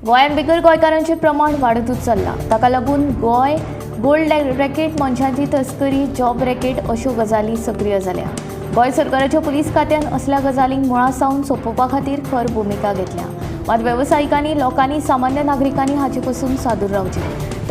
गोंयांत बिगर गोंयकारांचें प्रमाण वाडतूच चल्लां. ताका लागून गोंय गोल्ड रॅकेट, मनशांची तस्करी, जॉब रॅकेट अश्यो गजाली सक्रिय जाल्या. गोंय सरकाराच्या पुलीस खात्यान असल्या गजालींक मुळासावन सोंपोवपा खातीर खर भुमिका घेतल्या. मात वेवसायिकांनी, लोकांनी, सामान्य नागरिकांनी हाचे पसून सादूर रावचें.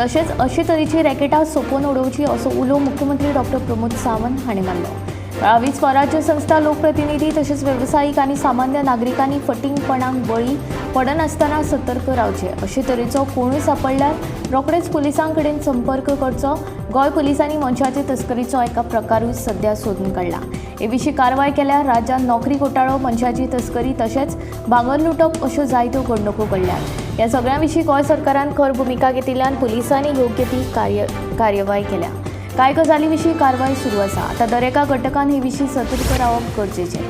तशेंच अशे तरेची रॅकेटां सोंपोवन उडोवची असो उलो मुख्यमंत्री डॉ. प्रमोद सावंत हांणी मारलो. थळावी स्वराज्य संस्था, लोकप्रतिनिधी तशेंच वेवसायीक आनी सामान्य नागरिकांनी फटिंगपणांक बळी पडनासतना सतर्क रावचे. अशे तरेचो कोणूय सांपडल्यार रोखडेच पुलिसां कडेन संपर्क करचो. गोंय पुलिसांनी मनशाचे तस्करीचो एका प्रकारूय सध्या सोदून काडला. हे विशीं कारवाय केल्यार राज्यांत नोकरी घोटाळो, मनशाची तस्करी तशेंच भांगर लुटप अश्यो जायत्यो घडणुको घडल्यात. ह्या सगळ्या विशीं गोंय सरकारान खर भुमिका घेतिल्ल्यान पुलिसांनी योग्य ती कार्यवाही केल्या. कांय गजाली विशीं कारवाय सुरू आसा. आतां दरेका घटकान हे विशीं सतर्क रावप गरजेचें.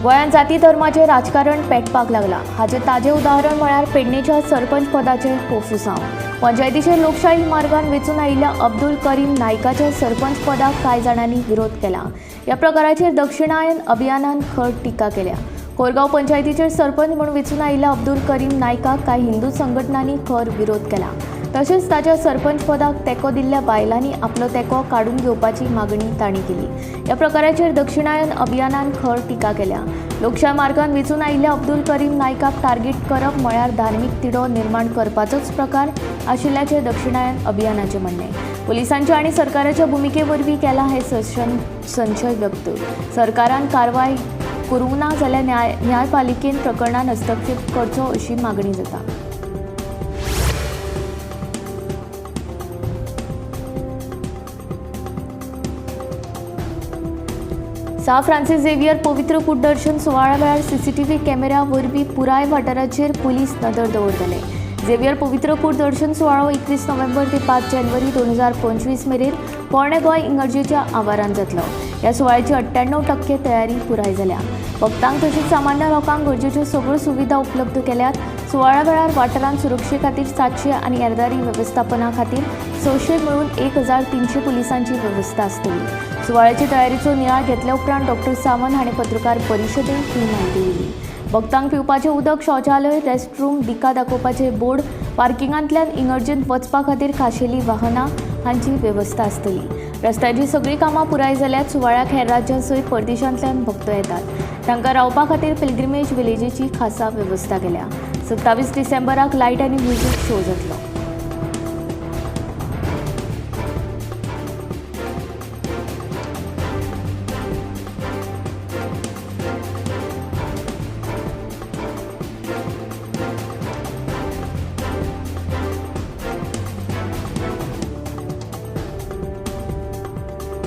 गोंयांत जाती धर्माचें राजकारण पेटपाक लागलां. हाचें ताजें उदाहरण म्हळ्यार पेडणेच्या सरपंच पदाचें पोफुसांव. पंचायतीचे लोकशाही मार्गान वेंचून आयिल्ल्या अब्दुल करीम नायकाच्या सरपंच पदाक कांय जाणांनी विरोध केला. ह्या प्रकाराचेर दक्षिणायन अभियानान खर टिका केल्या. कोरगांव पंचायतीचेर सरपंच म्हणून वेंचून आयिल्ल्या अब्दुल करीम नायकाक कांय हिंदू संघटनांनी खर विरोध केला. तशेंच ताच्या सरपंच पदाक तेंको दिल्ल्या बायलांनी आपलो तेंको काडून घेवपाची मागणी तांणी केली. ह्या प्रकाराचेर दक्षिणायन अभियानान खर टिका केल्या. लोकशाय मार्गान वेंचून आयिल्ल्या अब्दुल करीम नायकाक टार्गेट करप म्हळ्यार धार्मीक तिडो निर्माण करपाचोच प्रकार आशिल्ल्याचें दक्षिणायन अभियानाचें म्हणणें. पुलिसांच्या आनी सरकाराच्या भुमिके वरवीं केला हे संशय व्यक्त. सरकारान कारवाय करूंक ना जाल्यार न्यायपालिकेन प्रकरणान हस्तक्षेप करचो अशी मागणी जाता. सा फ्रांसीस झेवियर पवित्र कूट दर्शन सुवाळ्या वेळार सीसीटीव्ही कॅमेरा वरवीं पुराय वाठाराचेर पुलीस नदर दवरतले. झेवियर पवित्र कूट दर्शन सुवाळो 21 नोव्हेंबर ते 5 जानेवारी 2025 मेरेन पोरणे गोंय इगर्जेच्या आवारांत जातलो. ह्या सुवाळ्याची 98% तयारी पुराय जाल्या. भक्तांक तशेंच सामान्य लोकांक गरजेच्यो सगळ्यो सुविधा उपलब्ध केल्यात. सुवाळ्या वेळार वाठारांत सुरक्षे खातीर 700 आनी येरादारी वेवस्थापना खातीर 600 मेळून 1300 पुलिसांची वेवस्था आसतली. सुवाळ्याचे तयारीचो नियाळ घेतल्या उपरांत डॉ. सावंत हांणी पत्रकार परिशदेंत ही म्हायती दिली. भक्तांक पिवपाचें उदक, शौचालय, रेस्टरूम, दिका दाखोवपाचे बोर्ड, पार्किंगांतल्यान इगर्जेंत वचपा खातीर खाशेली वाहनां हांची वेवस्था आसतली. रस्त्याची सगळीं कामां पुराय जाल्यात. सुवाळ्याक हेर राज्यां सयत परदेशांतल्यान भक्त येतात. तांकां रावपा खातीर पिलग्रिमेज विलेजीची खासा वेवस्था केल्या. 27 डिसेंबराक लायट आनी म्युझिक शो जातलो.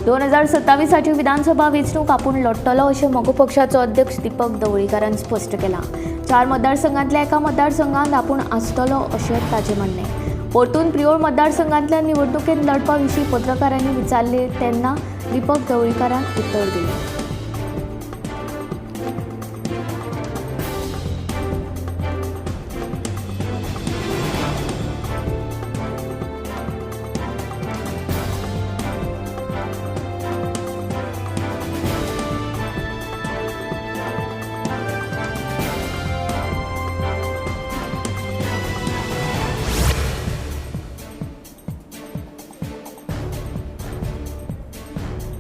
दोन 2027 विधानसभा वेंचणूक आपूण लढटलो अशें मोगो पक्षाचो अध्यक्ष दीपक ढवळीकारान स्पश्ट केलां. 4 मतदारसंघांतल्या एका मतदारसंघांत आपूण आसतलो अशें ताचें म्हणणें. परतून प्रियोळ मतदारसंघांतल्या निवडणुकेंत लढपा विशीं पत्रकारांनी विचारले तेन्ना दीपक ढवळीकारान उत्तर दिलें.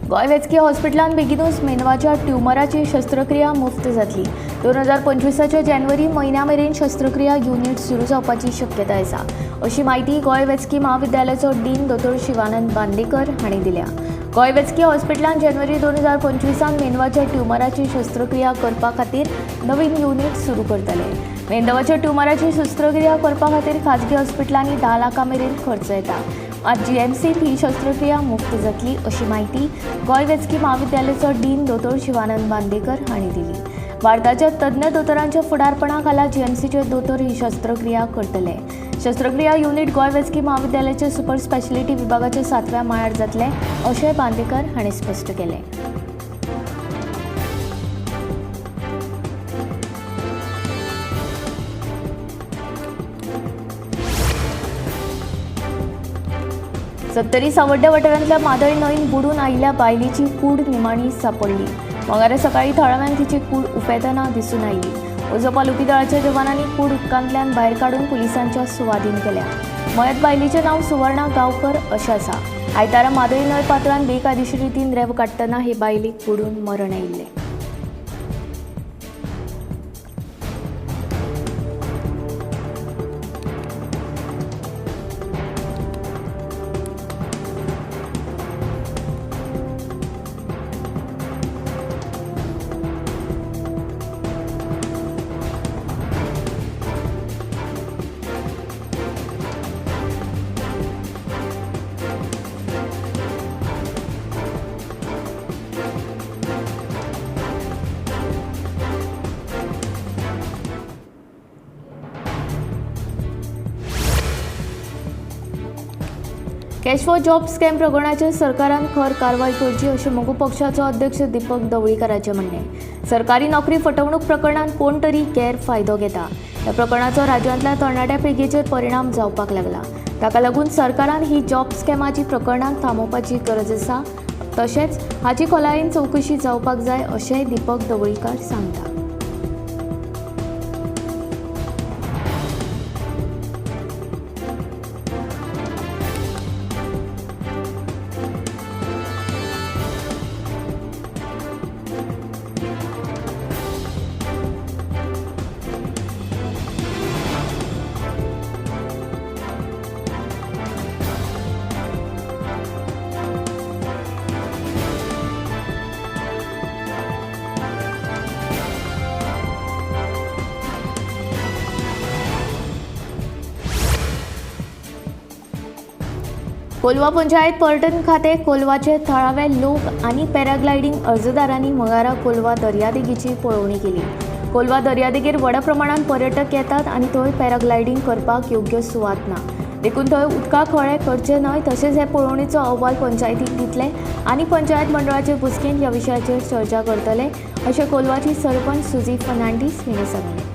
गोंय वैजकी हॉस्पिटलांत बेगीनूच मेंदवाच्या ट्युमराची शस्त्रक्रिया मुफ्त जातली. 2025 जानेवारी म्हयन्या मेरेन शस्त्रक्रिया युनिट सुरू जावपाची शक्यताय आसा अशी माहिती गोंय वैजकी महाविद्यालयाचो डीन डॉ. शिवानंद बांदेकर हांणी दिल्या. गोंय वैजकी हॉस्पिटलांत जानेवारी 2025 मेंदवाच्या ट्युमराची शस्त्रक्रिया करपा खातीर नवीन युनिट सुरू करतले. मेंदवाच्या ट्युमराची शस्त्रक्रिया करपा खातीर खाजगी हॉस्पिटलांनी 10 लाखां मेरेन खर्च येता. आज जीएमसीत ही शस्त्रक्रिया मुफ्त जातली अशी माहिती गोंय वैजकी महाविद्यालयाचो डीन डॉ. शिवानंद बांदेकर हांणी दिली. भारताच्या तज्ञ दोतोरांच्या फुडारपणा खाला जीएमसीचे दोतोर ही शस्त्रक्रिया करतले. शस्त्रक्रिया युनिट गोंय वैजकी महाविद्यालयाचे सुपर स्पेशालिटी विभागाच्या 7व्या माळ्यार जातले अशें बांदेकर हांणी स्पश्ट केलें. सत्तरी सावड्ड्या वाठारांतल्या मादळ न्हंयेत बुडून आयिल्ल्या बायलेची कूड निमाणी सापडली. मंगळारा सकाळी थळाव्यान तिची कूड उफेताना दिसून आयली. ओझो पालुकी दळाच्या जवानांनी कूड उदकांतल्यान भायर काडून पुलिसांच्या सुवाधीन केल्या. मयत बायलेचें नांव सुवर्णा गांवकर अशें आसा. आयतारा मादळ न्हंय पात्रांत बेकायदेशीर रितीन रेंव काडटना हे बायलेक बुडून मरण आयिल्लें. कॅशफॉर जॉब स्कॅम प्रकरणाचेर सरकारान खर कारवाय करची अशें मोगू पक्षाचो अध्यक्ष दीपक ढवळीकाराचें म्हणणें. सरकारी नोकरी फटवणूक प्रकरणांत कोण तरी गैरफायदो घेता. ह्या प्रकरणाचो राज्यांतल्या तरणाट्या पिळगेचेर परिणाम जावपाक लागला. ताका लागून सरकारान ही जॉब स्कॅमाची प्रकरणां थांबोवपाची गरज आसा. तशेंच हाची खोलायेन चवकशी जावपाक जाय अशेंय दीपक ढवळीकार सांगता. कोलवा पंचायत पर्यटन खाते कोलवाचे थळावे लोक आणि पॅराग्लायडिंग अर्जदारांनी मंगळारा कोलवा दर्यादेगेची पळोवणी केली. कोलवा दर्यादेगेर व्हड प्रमाणात पर्यटक येतात आणि थंय पॅराग्लायडिंग करपाक योग्य सुवात ना. देखून थंय उदकाक खळे करचे न्हय. तशेंच हे पळोवणीचो अहवाल पंचायतीक दितले आणि पंचायत मंडळाचे बसकेंत ह्या विशयाचेर चर्चा करतले अशें कोलवाची सरपंच सुजी फर्नांडीस हिणें सांगलें.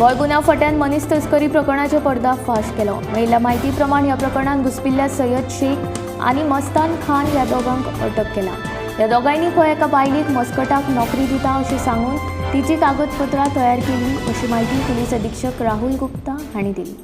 गोंय गुन्यांव फाट्यान मनीस तस्करी प्रकरणाचे पर्दाफाश केलो. मेळिल्ल्या म्हायती प्रमाण ह्या प्रकरणात घुस्पिल्ल्या सय्यद शेख आणि मस्तान खान ह्या दोगांक अटक केला. ह्या दोगांयनी खंय एका बायलेक मस्कटाक नोकरी दिता अशें सांगून तिची कागदपत्रां तयार केली अशी म्हायती पुलीस अधीक्षक राहुल गुप्ता हांणी दिली.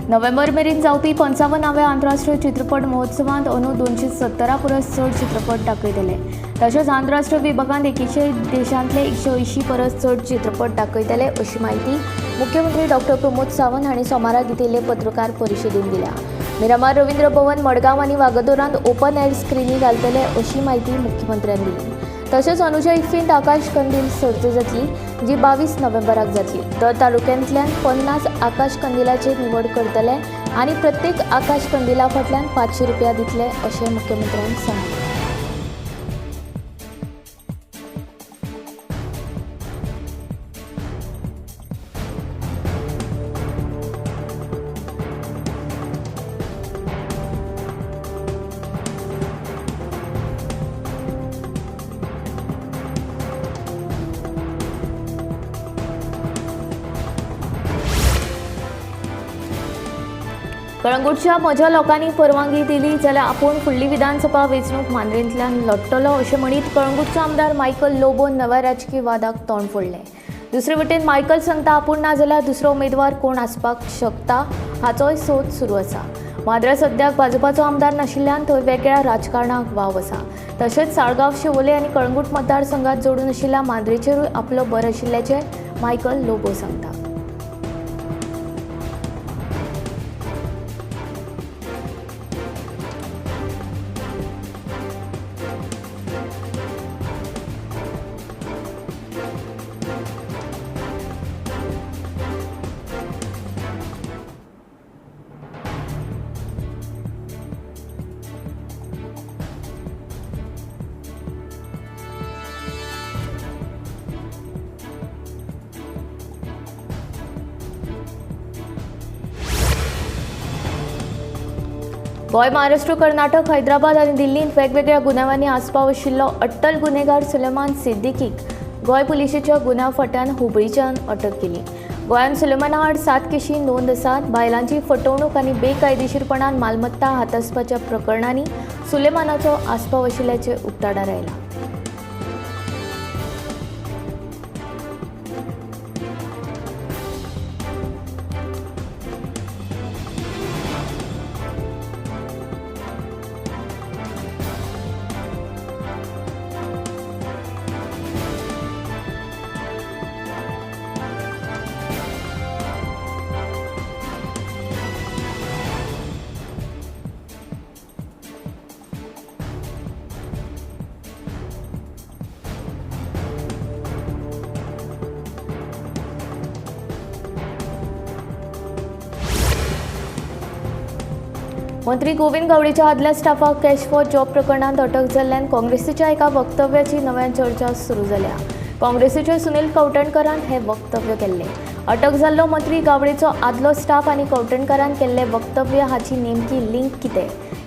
नोव्हेंबर मेरेन जावपी 55व्या आंतरराष्ट्रीय चित्रपट महोत्सवांत अंदू 217 परस चड चित्रपट दाखयतले. तशेंच आंतरराष्ट्रीय विभागांत 100 देशांतले 180 परस चड चित्रपट दाखयतले अशी म्हायती मुख्यमंत्री डॉ. प्रमोद सावंत हांणी सोमारा घेतिल्ले पत्रकार परिशदेंत दिल्या. मिरामार रवींद्र भवन, मडगांव आनी वागदोरांत ओपन एअर स्क्रिनी घालतले अशी म्हायती मुख्यमंत्र्यांनी दिली. तशेंच अनुजा इफ्फींत आकाश कंदील सर्त जातली जी 22 नोव्हेंबराक जातली. दर तालुक्यांतल्यान 50 आकाश कंदिलाची निवड करतले आनी प्रत्येक आकाश कंदिला फाटल्यान 500 रुपया दितले अशें मुख्यमंत्र्यांनी सांगलें. कळंगूटच्या म्हज्या लोकांनी परवानगी दिली जाल्यार आपूण फुडली विधानसभा वेंचणूक मांद्रेंतल्यान लढटलो अशें म्हणीत कळंगूटचो आमदार मायकल लोबोन नव्या राजकीय वादाक तोंड फोडलें. दुसरे वटेन मायकल सांगता आपूण ना जाल्यार दुसरो उमेदवार कोण आसपाक शकता हाचोय सोद सुरू आसा. माद्रा सद्याक भाजपाचो आमदार नाशिल्ल्यान थंय वेगळ्या राजकारणाक वाव आसा. तशेंच साळगांव शिवोले आनी कळंगूट मतदारसंघात जोडून आशिल्ल्या मांद्रेचेरूय आपलो भर आशिल्ल्याचें मायकल लोबो सांगता. गोंय, महाराष्ट्र, कर्नाटक, हैदराबाद आनी दिल्लींत वेगवेगळ्या गुन्यांवांनी आस्पाव आशिल्लो अट्टल गुन्हेगार सुलेमान सिद्दीकीक गोंय पुलिशेच्या गुन्यांव फाट्यान हुबळीच्यान अटक केली. गोंयांत सुलेमाना आड 7 केशी नोंद आसात. बायलांची फटवणूक आनी बेकायदेशीरपणान मालमत्ता हातासपाच्या प्रकरणांनी सुलेमानाचो आस्पाव आशिल्ल्याचें उक्ताडार आयला. मंत्री गोविंद गावडेच्या आदल्या स्टाफाक कॅश फॉर जॉब प्रकरणात अटक जाल्ल्यान काँग्रेसीच्या एका वक्तव्याची नव्यान चर्चा सुरू जाल्या. काँग्रेसीचे सुनील कवटणकरान हे वक्तव्य केल्ले. अटक जाल्लो मंत्री गावडेचो आदलो स्टाफ आनी कवटणकरान केल्ले वक्तव्य हाची नेमकी लिंक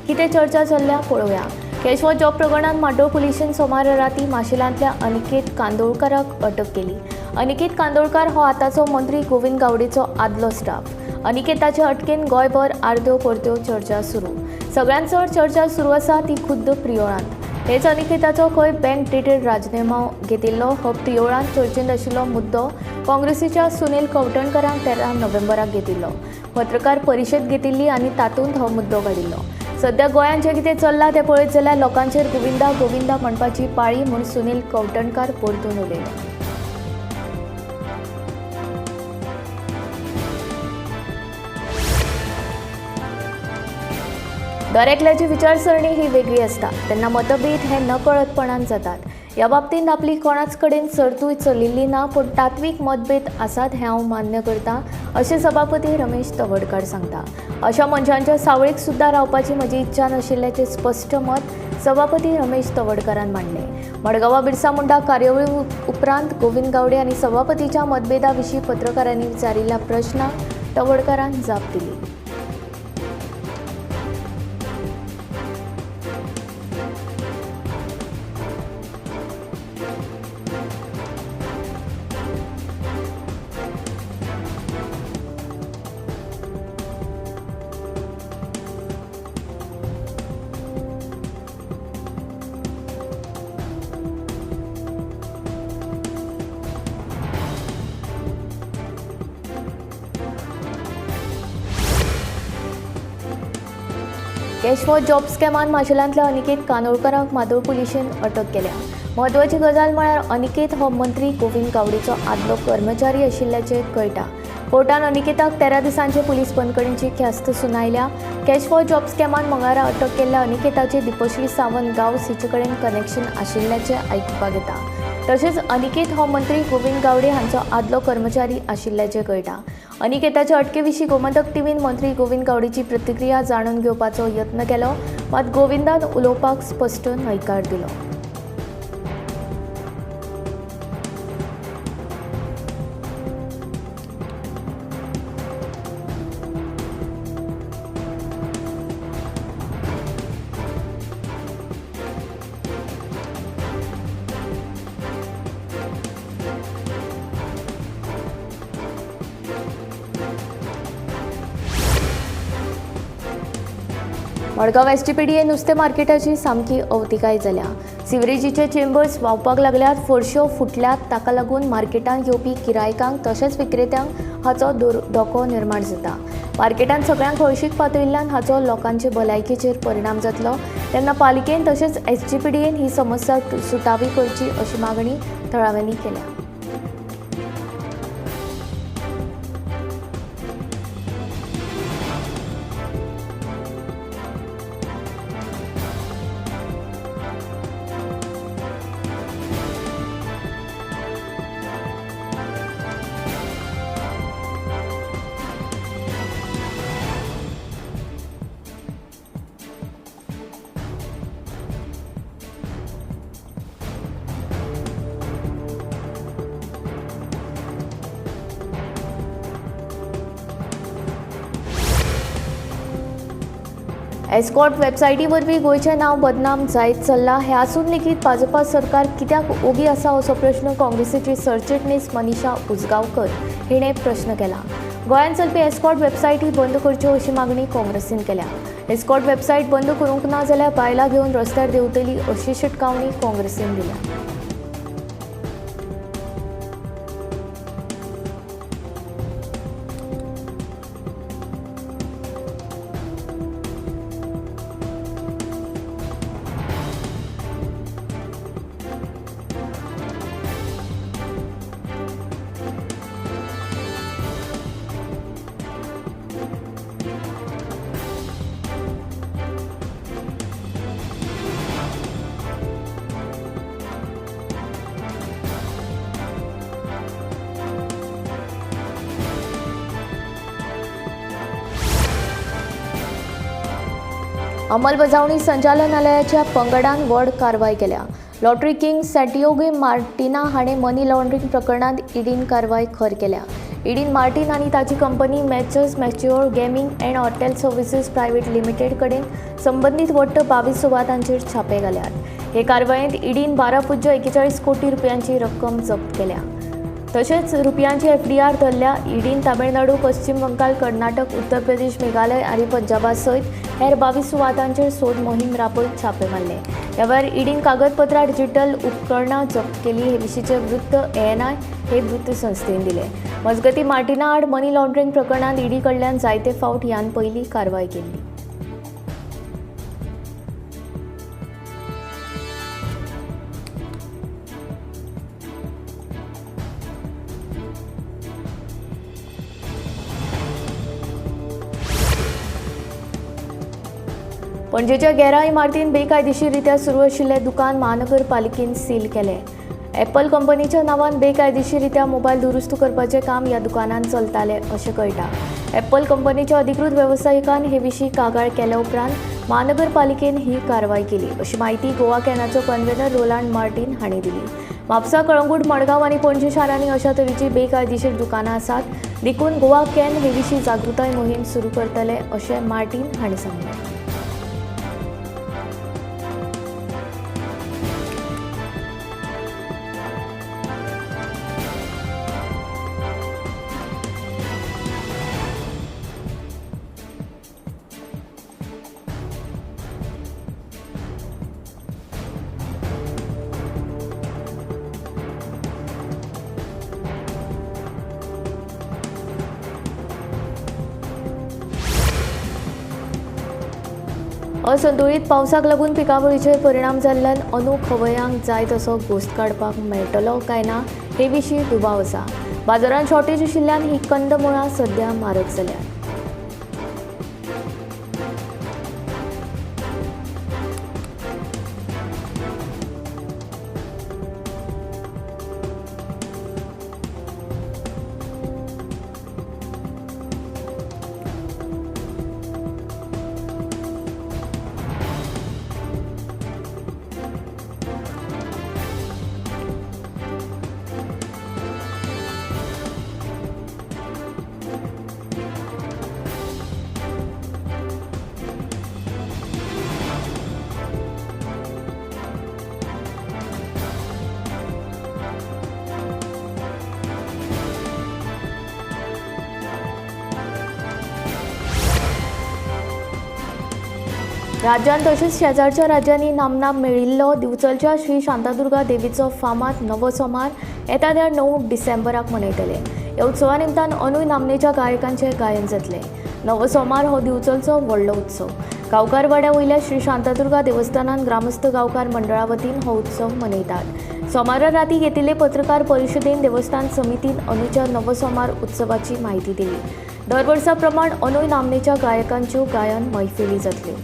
कितें चर्चा चल्ल्या पळोवया. कॅश फॉर जॉब प्रकरणात माड्डोळ पुलिशेन सोमार राती माशेलांतल्या अनिकेत कांदोळकाराक अटक केली. अनिकेत कांदोळकार हो आतांचो मंत्री गोविंद गावडेचो आदलो स्टाफ. अनिकेताच्या अटकेन गोंयभर आर्द्यो परत्यो चर्चा सुरू. सगळ्यांत चड चर्चा सुरू आसा ती खुद्द प्रियोळांत. हेच अनिकेताचो खंय बँक डिटेल राजिनामो घेतिल्लो हो प्रियोळांत चर्चेंत आशिल्लो मुद्दो काँग्रेसीच्या सुनील कवटणकरान 13 नोव्हेंबराक घेतिल्लो. पत्रकार परिशद घेतिल्ली आनी तातूंत हो मुद्दो काडिल्लो. सध्या गोंयांत जें कितें चल्लां तें पळयत जाल्यार लोकांचेर गोविंदा गोविंदा म्हणपाची पाळी म्हूण सुनील कवटणकार परतून उलयले. दरेकल्याची विचारसरणी ही वेगळी असता तेन्ना मतभेद हे नकळतपणान जातात. ह्या बाबतींत आपली कोणाच कडेन सर्तूय चलिल्ली ना, पूण तात्वीक मतभेद आसात हें हांव मान्य करतां अशें सभापती रमेश तवडकार सांगता. अशा मनशांच्या सावळेक सुद्दां रावपाची म्हजी इच्छा नाशिल्ल्याचें स्पश्ट मत सभापती रमेश तवडकारान मांडलें. मडगांवां बिरसा मुंडा कार्यावळी उपरांत गोविंद गावडे आनी सभापतीच्या मतभेदा विशीं पत्रकारांनी विचारिल्ल्या प्रश्नाक तवडकारान जाप दिली. कॅश फॉर जॉब स्कॅमान माशेलांतल्या अनिकेत कांदोळकाराक माड्डोळ पुलिशेन अटक केल्या. म्हत्वाची गजाल म्हळ्यार अनिकेत हो मंत्री गोविंद गावडेचो आदलो कर्मचारी आशिल्ल्याचें कळटा. कोर्टान अनिकेताक 13 दिसांचे पुलीस बंदखणीची ख्यास्त सुनायल्या. कॅश फॉर जॉब स्कॅमान मंगळारा अटक केल्ल्या अनिकेताचे दिपश्री सावंत गांवस हिचे कडेन कनेक्शन आशिल्ल्याचें आयकुपाक येता. तशेंच अनिकेत हो मंत्री गोविंद गावडे हांचो आदलो कर्मचारी आशिल्ल्याचें कळटा. अनिकेताच्या अटके विशीं गोमंतक टीव्हीन मंत्री गोविंद गावडेची प्रतिक्रिया जाणून घेवपाचो यत्न केलो, मात गोविंदान उलोवपाक स्पश्ट न्हयकार दिलो. मडगांव एसटीपीडीए नुस्तें मार्केटाची सामकी अवतिकाय जाल्या। सिवरेजीचे चेंबर्स व्हांवपाक लागल्यात, फरश्यो फुटल्यात, ताका लागून मार्केटांत येवपी गिरायकांक तशेंच विक्रेत्यांक हाचो धोको निर्माण जाता। मार्केटांत सगळ्यांक हळशीक पातळिल्ल्यान हाचो लोकांचे भलायकेचेर परिणाम जातलो, तेन्ना पालिकेन तशेंच एसटीपीडीएन ही समस्या सुटावी करची अशी मागणी थळाव्यांनी केल्या। एस्कॉर्ट वेबसायटी वरवीं गोंयचें नांव बदनाम जायत चल्लां। हें आसून लेगीत भाजपा सरकार कित्याक ओगी आसा असो प्रश्न काँग्रेसीची सरचिटणीस मनीषा उजगांवकर हिणें प्रश्न केला। गोंयांत चलपी एस्कॉर्ट वेबसायटी बंद करच्यो अशी मागणी काँग्रेसीन केल्या। एस्कॉर्ट वेबसायट बंद करूंक ना जाल्यार बायलां घेवन रस्त्यार देंवतली अशी शिटकावणी काँग्रेसीन दिल्या। अंमलबजावणी संचालनालयाच्या पंगडान व्हड कारवाय केल्या। लॉटरी किंग सॅंटियागो मार्टिना हाणें मनी लॉन्ड्रिंग प्रकरणांत ईडीन कारवाय खर केल्या। ईडीन मार्टिन आनी ताची कंपनी मॅचर्स मॅच्युअर gaming and hotel services private limited कडेन संबंदीत वट्ट 22 सुवातांचेर छापे घाल्यात। हे कारवायेंत ईडीन 12.41 कोटी रुपयांची रक्कम जप्त केल्या। तशेंच रुपयांची एफडीआर धरल्या। ईडीन तामिळनाडू, पश्चिम बंगाल, कर्नाटक, उत्तर प्रदेश, मेघालय आनी पंजाबा सयत हेर 22 सुवातांचेर सोद मोहीम राबयत छापे मारले। ह्या वेळार ईडीन कागदपत्रां, डिजिटल उपकरणां जप्त केली। हे विशींचे वृत्त ANI हे वृत्त संस्थेन दिले। मजगतीं मार्टिना आड मनी लॉन्ड्रिंग प्रकरणांत ईडी कडल्यान जायते फावट ह्यान पयलीं कारवाय केल्ली। पणजेच्या गेरा इमारतीन बेकायदेशीररित्या सुरू आशिल्लें दुकान महानगरपालिकेन सील केलें। ॲपल कंपनीच्या नांवान बेकायदेशीररित्या मोबायल दुरुस्त करपाचें काम ह्या दुकानांत चलतालें अशें कळटा। ॲपल कंपनीच्या अधिकृत वेवसायिकान हे विशीं कागाळ केल्या उपरांत महानगरपालिकेन ही कारवाय केली अशी माहिती गोवा कॅनाचो कन्व्हेनर रोलांड मार्टीन हांणी दिली। म्हापसा, कळंगूट, मडगांव आनी पणजी शारांनी अशा तरेची बेकायदेशीर दुकानां आसात, देखून गोवा कॅन हे विशीं जागृताय मोहीम सुरू करतले अशें मार्टीन हांणी सांगलें। असंतुलित पावसाक लागून पिकावळीचेर परिणाम जाल्ल्यान अंदू खवयांक जाय तसो घोस्त काडपाक मेळटलो काय ना हे विशीं दुबाव आसा। बाजारांत शॉर्टेज आशिल्ल्यान ही कंदमुळां सध्या म्हारग जाल्यात। राज्यात तसेच शेजारच्या राज्यांनी नामना मेळिल्लो दिवचलच्या श्री शांतादुर्गा देवीचो फामाद नवो सोमार येता त्या 9 डिसेंबराक मनयतले। ह्या उत्सवा निमतान अनूय नामनेच्या गायकांचे गायन जातले। नवो सोमार हो दिवचलचो व्हडलो उत्सव। गांवकार वाड्या वयल्या श्री शांतादुर्गा देवस्थानात ग्रामस्थ गांवकार मंडळा वतीन हो उत्सव मनयतात। सोमारा राती घेतिल्ले पत्रकार परिशदेन देवस्थान समितीन अनूच्या नवो सोमार उत्सवाची माहिती दिली। दर वर्सा प्रमाण अनूय नामनेच्या गायकांच्यो गायन मैफिली जातल्यो।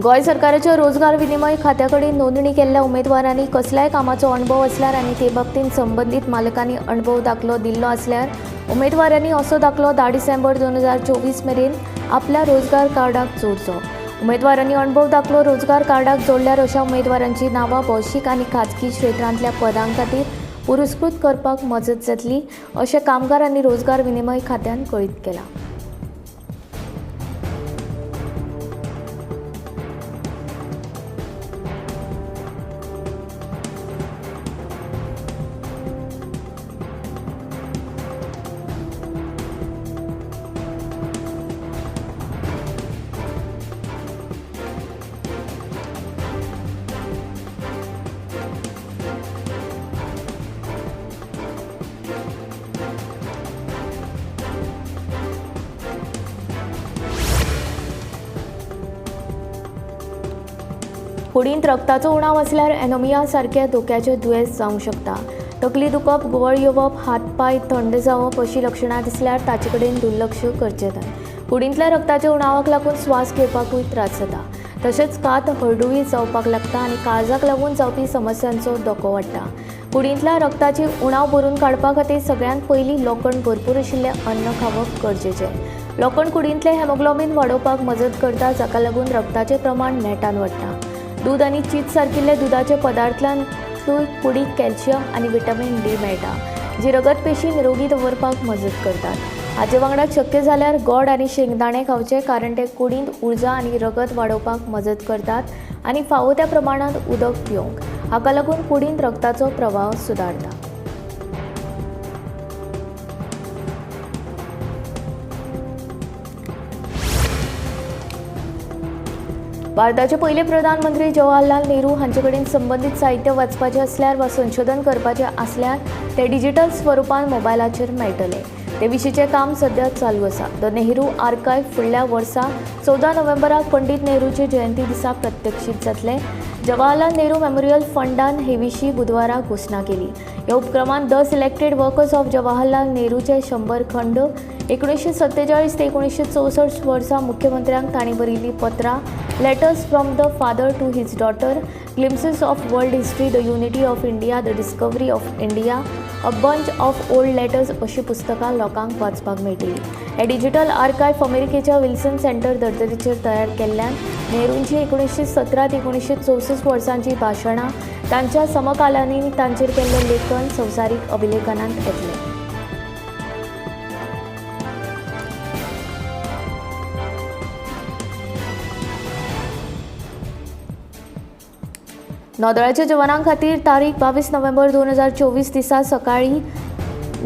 गोय सरकाराच्या रोजगार विनिमय खात्याकडे नोंदणी केलेल्या उमेदवारांनी कसल्याय कामाचो अनुभव असल्यार आनी ते बाबतीत संबंधित मालकांनी अनुभव दाखलो दिल्लो असल्यार उमेदवारांनी असो दाखलो 10 डिसेंबर 2024 मेरेन आपल्या रोजगार कार्डाक जोडचो। उमेदवारांनी अनुभव दाखलो रोजगार कार्डाक जोडल्यार अशा उमेदवारांची नावां भौशीक आनी खाजगी क्षेत्रांतल्या पदां खातीर पुरस्कृत करपाक मजत जातली, अशें कामगार आनी रोजगार विनिमय खात्यान कळीत केलां। कुडींत रक्ताचो उणाव असल्यार एनिमिया सारखे धोक्याचे दुयेंस जावंक शकता। तकली दुखप, गुवळ येवप, हात पाय थंड जावप अशी लक्षणां दिसल्यार ताचे कडेन दुर्लक्ष करचें न्हय। कुडींतल्या रक्ताच्या उणावाक लागून स्वास घेवपाकूय त्रास जाता। तशेंच कात हळडुवी जावपाक लागता आनी काळजाक लागून जावपी समस्यांचो धोको वाडटा। कुडींतल्या रक्ताची उणाव भरून काडपा खातीर सगळ्यांत पयलीं लोखंड भरपूर आशिल्लें अन्न खावप गरजेचें। लोखंड कुडींतलें हेमोग्लोबिन वाडोवपाक मजत करता, जाका लागून रक्ताचें प्रमाण नेटान वाडटा। दूध आनी चीज सारकिल्ले दुधाचे पदार्थांतूय कुडीक कॅल्शियम आनी विटामीन डी मेळटा, जी रगत पेशी निरोगी दवरपाक मजत करतात। हाचे वांगडा शक्य जाल्यार गोड आनी शेंगदाणे खावचे, कारण ते कुडींत उर्जा आनी रगत वाडोवपाक मजत करतात आनी फावो त्या प्रमाणात उदक पिवंक। हाका लागून कुडींत रक्ताचो प्रवाह सुदारता। भारताचे पहिले प्रधानमंत्री जवाहरलाल नेहरू हांचे कडेन संबंधित साहित्य वाचपाचें असल्यार वा संशोधन करपाचें असल्यार ते डिजिटल स्वरुपान मोबायलाचेर मेळटले। ते विशींचें काम सध्या चालू आसा। द नेहरू आर्कायव फुडल्या वर्सा 14 नोव्हेंबराक पंडित नेहरूचे जयंती दिसा प्रत्यक्षीत जातले। जवाहरलाल नेहरू मेमोरियल फंडान हे विशीं बुधवाराक घोशणा केली। ह्या उपक्रमांत the selected workers of Jawaharlal नेहरूचे 100 खंड 1947 ते 1964 वर्सा मुख्यमंत्र्यांक तांणी बरयल्लीं पत्रां, letters from the father to his daughter, glimpses of world history, the unity of India, the discovery of India, a bunch of old letters अशीं पुस्तकां लोकांक वाचपाक मेळटलीं। हे डिजिटल आर्कायव अमेरिकेच्या विल्सन सेंटर धर्तरेचेर तयार केल्ल्यान नेहरूंची 1917 ते 1964 वर्सांची भाशणां, तांच्या समकालीनांनी तांचेर केल्लें लेखन संवसारीक अभिलेखनांत येतलें। नौदळाच्या जवानां खातीर तारीख 22 नोव्हेंबर 2024 दिसा सकाळी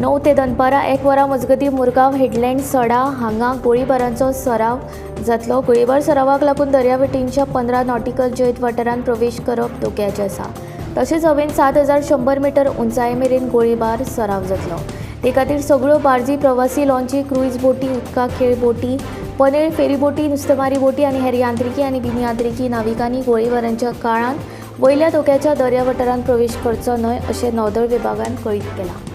9 ते दनपारां 1 वरां मजगतीं मुरगांव हेडलँड सडा हांगा गोळीबारांचो सराव जातलो। गोळीबार सरावाक लागून दर्यावटेच्या 15 नॉटिकल जैत वाठारांत प्रवेश करप धोक्याचें आसा। तशेंच हवेन 7100 मीटर उंचाये मेरेन गोळीबार सराव जातलो। ते खातीर सगळ्यो बार्जी, प्रवासी लॉन्ची, क्रूज बोटी, उदका खेळ बोटी, पनेळ फेरी बोटी, नुस्तेमारी बोटी आनी हेर यांत्रिकी आनी बिनयांत्रिकी नाविकांनी गोळीबारांच्या काळांत वयल्या धोक्याच्या दर्या वाठारांत प्रवेश करचो न्हय, अशें नौदळ विभागान कळीत केलां।